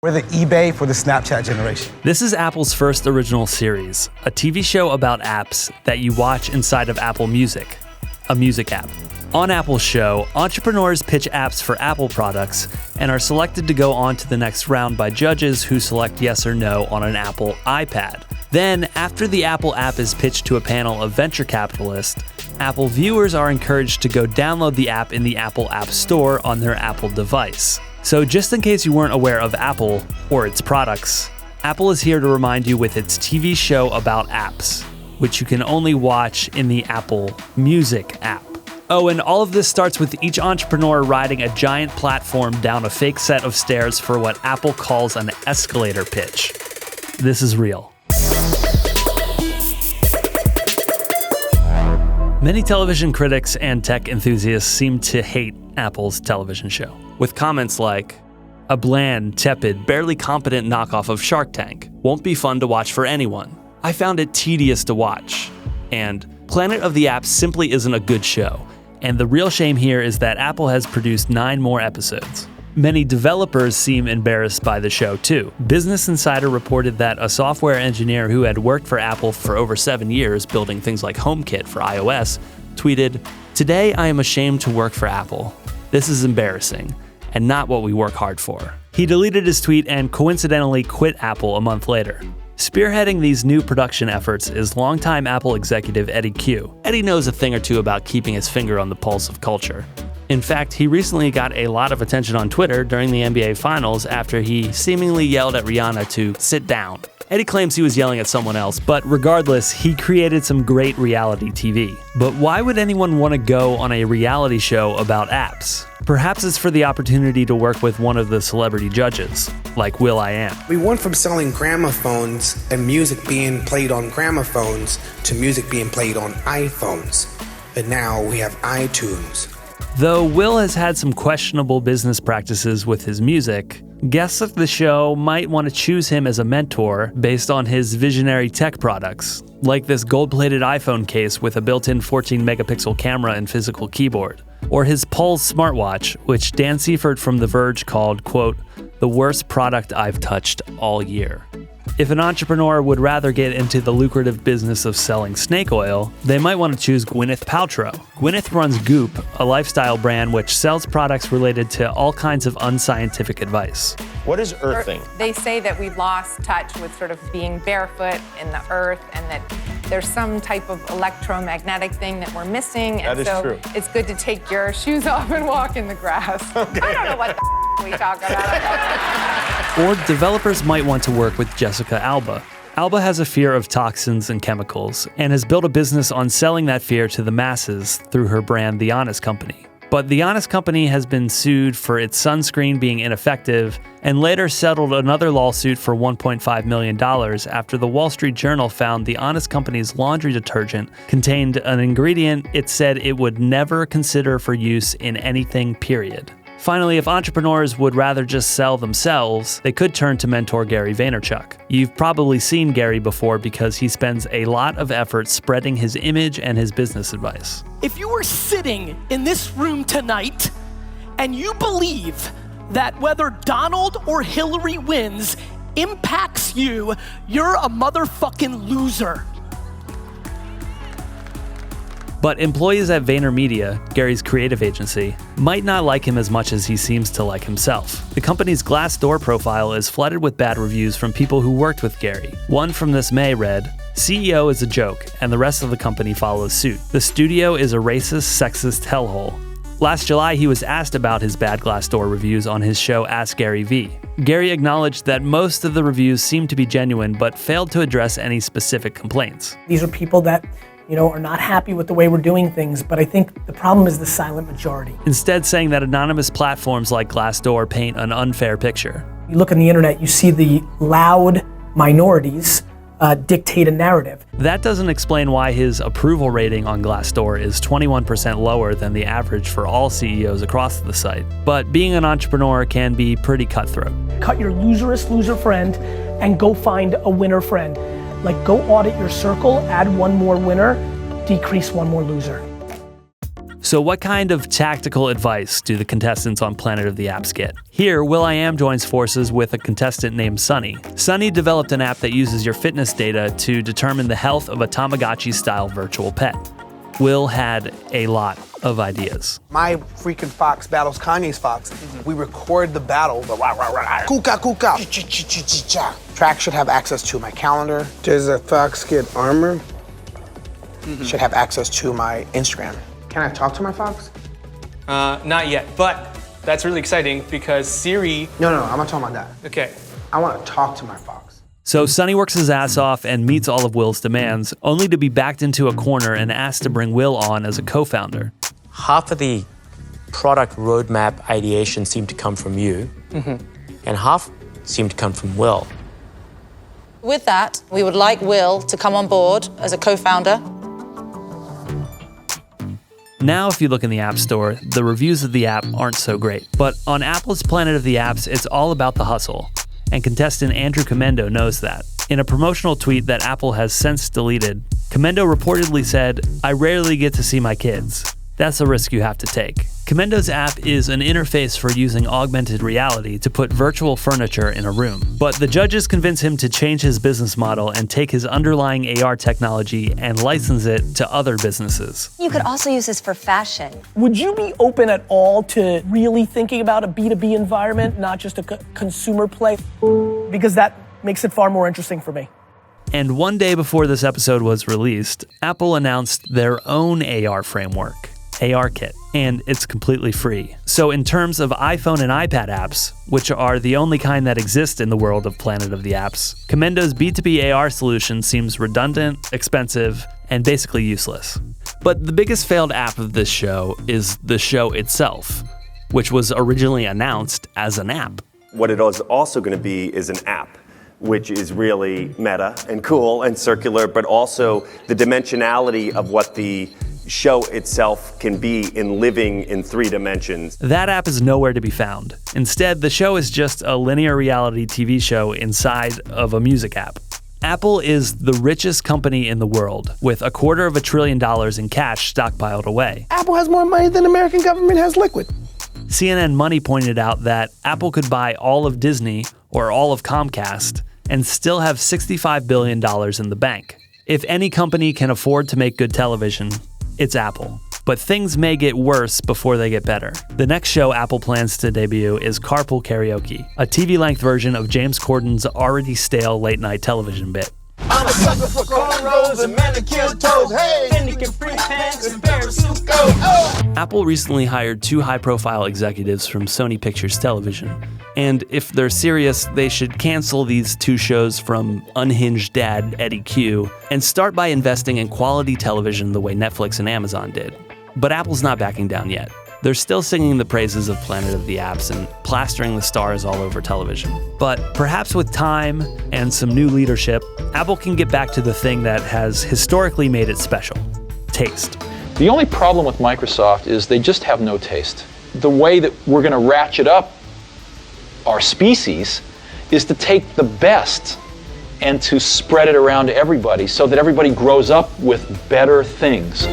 We're the eBay for the Snapchat generation. This is Apple's first original series, a TV show about apps that you watch inside of Apple Music, a music app. On Apple's show, entrepreneurs pitch apps for Apple products and are selected to go on to the next round by judges who select yes or no on an Apple iPad. Then, after the Apple app is pitched to a panel of venture capitalists, Apple viewers are encouraged to go download the app in the Apple App Store on their Apple device. So just in case you weren't aware of Apple or its products, Apple is here to remind you with its TV show about apps, which you can only watch in the Apple Music app. Oh, and all of this starts with each entrepreneur riding a giant platform down a fake set of stairs for what Apple calls an escalator pitch. This is real. Many television critics and tech enthusiasts seem to hate Apple's television show, with comments like, "A bland, tepid, barely competent knockoff of Shark Tank. Won't be fun to watch for anyone. I found it tedious to watch." And "Planet of the Apps simply isn't a good show. And the real shame here is that Apple has produced 9 more episodes." Many developers seem embarrassed by the show too. Business Insider reported that a software engineer who had worked for Apple for over 7 years building things like HomeKit for iOS tweeted, "Today I am ashamed to work for Apple. This is embarrassing, and not what we work hard for." He deleted his tweet and coincidentally quit Apple a month later. Spearheading these new production efforts is longtime Apple executive Eddie Q. Eddie knows a thing or two about keeping his finger on the pulse of culture. In fact, he recently got a lot of attention on Twitter during the NBA Finals after he seemingly yelled at Rihanna to sit down. Eddie claims he was yelling at someone else, but regardless, he created some great reality TV. But why would anyone want to go on a reality show about apps? Perhaps it's for the opportunity to work with one of the celebrity judges, like will.i.am. We went from selling gramophones and music being played on gramophones to music being played on iPhones. And now we have iTunes. Though Will has had some questionable business practices with his music, guests of the show might want to choose him as a mentor based on his visionary tech products, like this gold-plated iPhone case with a built-in 14-megapixel camera and physical keyboard, or his Pulse smartwatch, which Dan Seifert from The Verge called, quote, "the worst product I've touched all year." If an entrepreneur would rather get into the lucrative business of selling snake oil, they might want to choose Gwyneth Paltrow. Gwyneth runs Goop, a lifestyle brand which sells products related to all kinds of unscientific advice. What is earthing? They say that we've lost touch with sort of being barefoot in the earth and that there's some type of electromagnetic thing that we're missing. That and is so true. It's good to take your shoes off and walk in the grass. Okay. I don't know what the we talk about. Or developers might want to work with Jessica Alba. Alba has a fear of toxins and chemicals and has built a business on selling that fear to the masses through her brand The Honest Company. But The Honest Company has been sued for its sunscreen being ineffective and later settled another lawsuit for $1.5 million after the Wall Street Journal found The Honest Company's laundry detergent contained an ingredient it said it would never consider for use in anything, period. Finally, if entrepreneurs would rather just sell themselves, they could turn to mentor Gary Vaynerchuk. You've probably seen Gary before because he spends a lot of effort spreading his image and his business advice. If you were sitting in this room tonight and you believe that whether Donald or Hillary wins impacts you, you're a motherfucking loser. But employees at VaynerMedia, Gary's creative agency, might not like him as much as he seems to like himself. The company's Glassdoor profile is flooded with bad reviews from people who worked with Gary. One from this May read, "CEO is a joke, and the rest of the company follows suit. The studio is a racist, sexist hellhole." Last July, he was asked about his bad Glassdoor reviews on his show Ask Gary V. Gary acknowledged that most of the reviews seemed to be genuine, but failed to address any specific complaints. These are people that are not happy with the way we're doing things, but I think the problem is the silent majority. Instead saying that anonymous platforms like Glassdoor paint an unfair picture. You look on the internet, you see the loud minorities dictate a narrative. That doesn't explain why his approval rating on Glassdoor is 21% lower than the average for all CEOs across the site. But being an entrepreneur can be pretty cutthroat. Cut your loser friend and go find a winner friend. Like, go audit your circle, add one more winner, decrease one more loser. So what kind of tactical advice do the contestants on Planet of the Apps get? Here, will.i.am joins forces with a contestant named Sunny. Sunny developed an app that uses your fitness data to determine the health of a Tamagotchi-style virtual pet. Will had a lot of ideas. My freaking fox battles Kanye's fox. We record the battle, the rah, rah, rah, kuka, kuka, cha. Track should have access to my calendar. Does a fox get armor? Should have access to my Instagram. Can I talk to my fox? Not yet, but that's really exciting because Siri... No, I'm not talking about that. Okay. I want to talk to my fox. So Sunny works his ass off and meets all of Will's demands, only to be backed into a corner and asked to bring Will on as a co-founder. Half of the product roadmap ideation seemed to come from you, and half seemed to come from Will. With that, we would like Will to come on board as a co-founder. Now, if you look in the App Store, the reviews of the app aren't so great. But on Apple's Planet of the Apps, it's all about the hustle. And contestant Andrew Comendo knows that. In a promotional tweet that Apple has since deleted, Comendo reportedly said, "I rarely get to see my kids. That's a risk you have to take." Comendo's app is an interface for using augmented reality to put virtual furniture in a room. But the judges convince him to change his business model and take his underlying AR technology and license it to other businesses. You could also use this for fashion. Would you be open at all to really thinking about a B2B environment, not just a consumer play? Because that makes it far more interesting for me. And one day before this episode was released, Apple announced their own AR framework, ARKit, and it's completely free. So in terms of iPhone and iPad apps, which are the only kind that exist in the world of Planet of the Apps, Comendo's B2B AR solution seems redundant, expensive, and basically useless. But the biggest failed app of this show is the show itself, which was originally announced as an app. What it is also going to be is an app, which is really meta and cool and circular, but also the dimensionality of what the show itself can be in living in 3 dimensions. That app is nowhere to be found. Instead, the show is just a linear reality TV show inside of a music app. Apple is the richest company in the world, with $250 billion in cash stockpiled away. Apple has more money than the American government has liquid. CNN Money pointed out that Apple could buy all of Disney or all of Comcast and still have $65 billion in the bank. If any company can afford to make good television, it's Apple. But things may get worse before they get better. The next show Apple plans to debut is Carpool Karaoke, a TV-length version of James Corden's already stale late-night television bit. I'm a sucker for cornrows and manicured toes. Hey, Finnegan free pants and parasuit go. Oh. Apple recently hired 2 high-profile executives from Sony Pictures Television. And if they're serious, they should cancel these 2 shows from unhinged dad Eddie Q and start by investing in quality television the way Netflix and Amazon did. But Apple's not backing down yet. They're still singing the praises of Planet of the Apps and plastering the stars all over television. But perhaps with time and some new leadership, Apple can get back to the thing that has historically made it special: taste. The only problem with Microsoft is they just have no taste. The way that we're going to ratchet up our species is to take the best and to spread it around to everybody so that everybody grows up with better things.